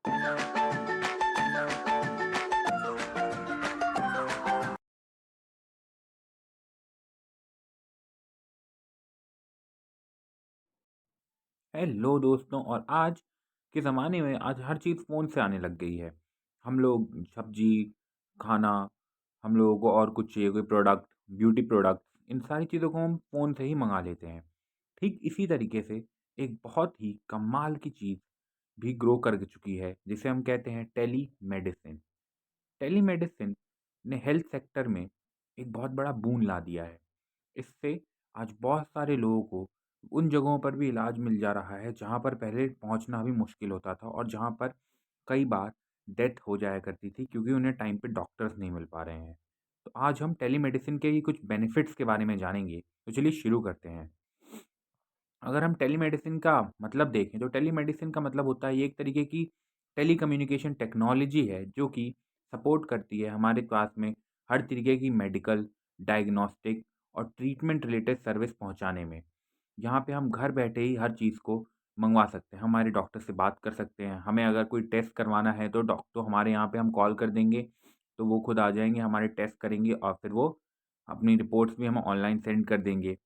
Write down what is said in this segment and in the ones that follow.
Hello दोस्तों। और आज के ज़माने में आज हर चीज़ फ़ोन से आने लग गई है। हम लोग सब्ज़ी, खाना, हम लोगों को और कुछ चाहिए कोई प्रोडक्ट, ब्यूटी प्रोडक्ट, इन सारी चीज़ों को हम फ़ोन से ही मँगा लेते हैं। ठीक इसी तरीके से एक बहुत ही कमाल की चीज़ भी ग्रो कर चुकी है जिसे हम कहते हैं टेलीमेडिसिन। टेलीमेडिसिन ने हेल्थ सेक्टर में एक बहुत बड़ा बूम ला दिया है। इससे आज बहुत सारे लोगों को उन जगहों पर भी इलाज मिल जा रहा है जहाँ पर पहले पहुँचना भी मुश्किल होता था और जहाँ पर कई बार डेथ हो जाया करती थी क्योंकि उन्हें टाइम पे डॉक्टर्स नहीं मिल पा रहे हैं। तो आज हम टेलीमेडिसिन के ही कुछ बेनिफिट्स के बारे में जानेंगे। तो चलिए शुरू करते हैं। अगर हम टेलीमेडिसिन का मतलब देखें तो टेलीमेडिसिन का मतलब होता है ये एक तरीके की टेलीकम्युनिकेशन टेक्नोलॉजी है जो कि सपोर्ट करती है हमारे पास में हर तरीके की मेडिकल, डायग्नोस्टिक और ट्रीटमेंट रिलेटेड सर्विस पहुंचाने में। यहाँ पे हम घर बैठे ही हर चीज़ को मंगवा सकते हैं, हमारे डॉक्टर से बात कर सकते हैं। हमें अगर कोई टेस्ट करवाना है तो डॉक्टर हमारे यहाँ पे हम कॉल कर देंगे, तो वो खुद आ जाएंगे, हमारे टेस्ट करेंगे और फिर वो अपनी रिपोर्ट्स भी हम ऑनलाइन सेंड कर देंगे।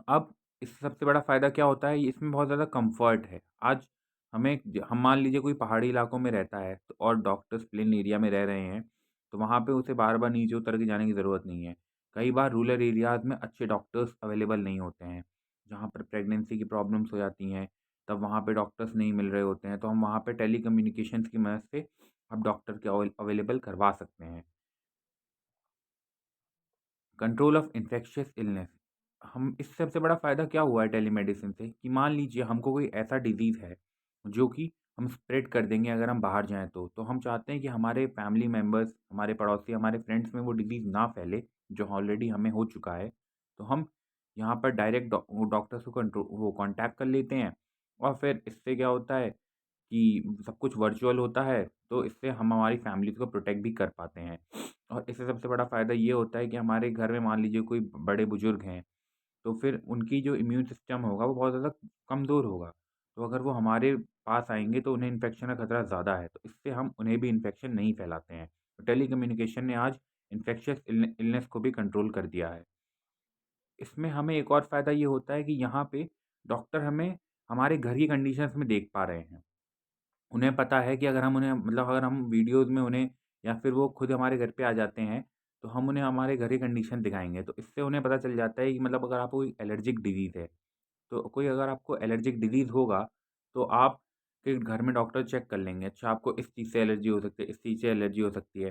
अब इससे सबसे बड़ा फ़ायदा क्या होता है, इसमें बहुत ज़्यादा कम्फ़र्ट है। आज हम मान लीजिए कोई पहाड़ी इलाकों में रहता है तो और डॉक्टर्स प्लेन एरिया में रह रहे हैं, तो वहाँ पे उसे बार-बार नीचे उतर के जाने की ज़रूरत नहीं है। कई बार रूरल एरियाज़ में अच्छे डॉक्टर्स अवेलेबल नहीं होते हैं, जहाँ पर प्रेगनेंसी की प्रॉब्लम्स हो जाती हैं, तब वहाँ पे डॉक्टर्स नहीं मिल रहे होते हैं, तो हम वहाँ पे टेलीकम्युनिकेशंस की मदद से अब डॉक्टर के अवेलेबल करवा सकते हैं। कंट्रोल ऑफ इन्फेक्शियस इलनेस, हम इससे सबसे बड़ा फ़ायदा क्या हुआ है टेलीमेडिसिन से कि मान लीजिए हमको कोई ऐसा डिज़ीज़ है जो कि हम स्प्रेड कर देंगे अगर हम बाहर जाएँ तो हम चाहते हैं कि हमारे फैमिली मेम्बर्स, हमारे पड़ोसी, हमारे फ्रेंड्स में वो डिज़ीज़ ना फैले जो ऑलरेडी हमें हो चुका है। तो हम यहाँ पर डायरेक्ट डॉक्टर्स को कॉन्टैक्ट कर लेते हैं और फिर इससे क्या होता है कि सब कुछ वर्चुअल होता है, तो इससे हम हमारी फैमिलीज़ को प्रोटेक्ट भी कर पाते हैं। और इससे सबसे बड़ा फ़ायदा ये होता है कि हमारे घर में मान लीजिए कोई बड़े-बुज़ुर्ग हैं, तो फिर उनकी जो इम्यून सिस्टम होगा वो बहुत ज़्यादा कमज़ोर होगा। तो अगर वो हमारे पास आएँगे तो उन्हें इन्फेक्शन का खतरा ज़्यादा है, तो इससे हम उन्हें भी इन्फेक्शन नहीं फैलाते हैं। तो टेलीकम्युनिकेशन ने आज इन्फेक्शियस इलनेस को भी कंट्रोल कर दिया है। इसमें हमें एक और फ़ायदा ये होता है कि यहाँ पे डॉक्टर हमें हमारे घर की कंडीशंस में देख पा रहे हैं। उन्हें पता है कि अगर हम उन्हें मतलब अगर हम वीडियोज़ में उन्हें या फिर वो खुद हमारे घर पे आ जाते हैं, तो हम उन्हें हमारे घर की कंडीशन दिखाएँगे। तो इससे उन्हें पता चल जाता है कि मतलब अगर आपको कोई एलर्जिक डिज़ीज़ है, तो कोई अगर आपको एलर्जिक डिज़ीज़ होगा, तो आपके घर में डॉक्टर चेक कर लेंगे। अच्छा, आपको इस चीज़ से एलर्जी हो सकती है, इस चीज़ से एलर्जी हो सकती है।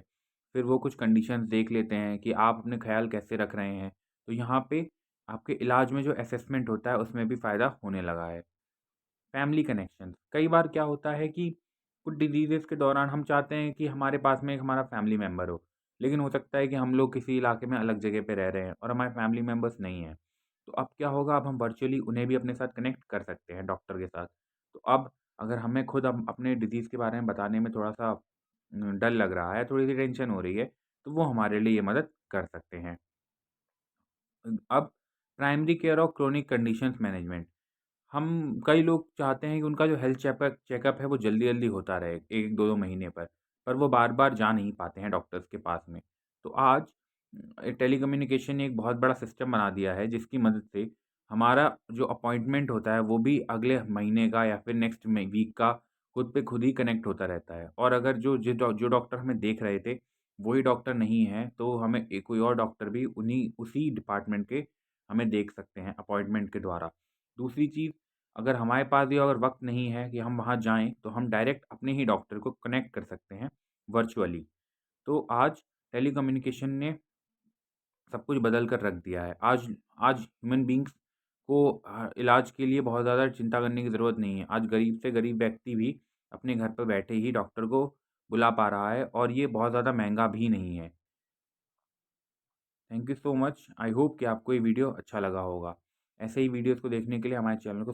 फिर वो कुछ कंडीशंस देख लेते हैं कि आप अपने ख़्याल कैसे रख रहे हैं। तो यहाँ पे आपके इलाज में जो असेसमेंट होता है, उसमें भी फ़ायदा होने लगा है। फैमिली कनेक्शन, कई बार क्या होता है कि कुछ डिजीज़ेज़ के दौरान हम चाहते हैं कि हमारे पास में एक हमारा फैमिली मेम्बर हो, लेकिन हो सकता है कि हम लोग किसी इलाके में अलग जगह पे रह रहे हैं और हमारे फैमिली मेम्बर्स नहीं हैं। तो अब क्या होगा, अब हम वर्चुअली उन्हें भी अपने साथ कनेक्ट कर सकते हैं डॉक्टर के साथ। तो अब अगर हमें खुद अपने डिज़ीज़ के बारे में बताने में थोड़ा-सा डर लग रहा है, थोड़ी-सी टेंशन हो रही है, तो वो हमारे लिए ये मदद कर सकते हैं। अब प्राइमरी केयर और क्रोनिक कंडीशंस मैनेजमेंट, हम कई लोग चाहते हैं कि उनका जो हेल्थ चेकअप है वो जल्दी-जल्दी होता रहे 1-2 महीने पर वो बार-बार जा नहीं पाते हैं डॉक्टर्स के पास में। तो आज टेलीकम्युनिकेशन ने एक बहुत बड़ा सिस्टम बना दिया है जिसकी मदद से हमारा जो अपॉइंटमेंट होता है वो भी अगले महीने का या फिर नेक्स्ट में वीक का खुद पे खुद ही कनेक्ट होता रहता है। और अगर जो डॉक्टर हमें देख रहे थे, वही डॉक्टर नहीं है, तो हमें कोई और डॉक्टर भी उन्हीं उसी डिपार्टमेंट के हमें देख सकते हैं अपॉइंटमेंट के द्वारा। दूसरी चीज़, अगर हमारे पास भी अगर वक़्त नहीं है कि हम वहाँ जाएँ, तो हम डायरेक्ट अपने ही डॉक्टर को कनेक्ट कर सकते हैं वर्चुअली। तो आज टेलीकम्युनिकेशन ने सब कुछ बदल कर रख दिया है। आज आज ह्यूमन बीइंग्स को इलाज के लिए बहुत ज़्यादा चिंता करने की ज़रूरत नहीं है। आज गरीब से गरीब व्यक्ति भी अपने घर पे बैठे ही डॉक्टर को बुला पा रहा है और ये बहुत ज़्यादा महँगा भी नहीं है। Thank you so much. I hope कि आपको ये वीडियो अच्छा लगा होगा। ऐसे ही वीडियोज़ को देखने के लिए हमारे चैनल को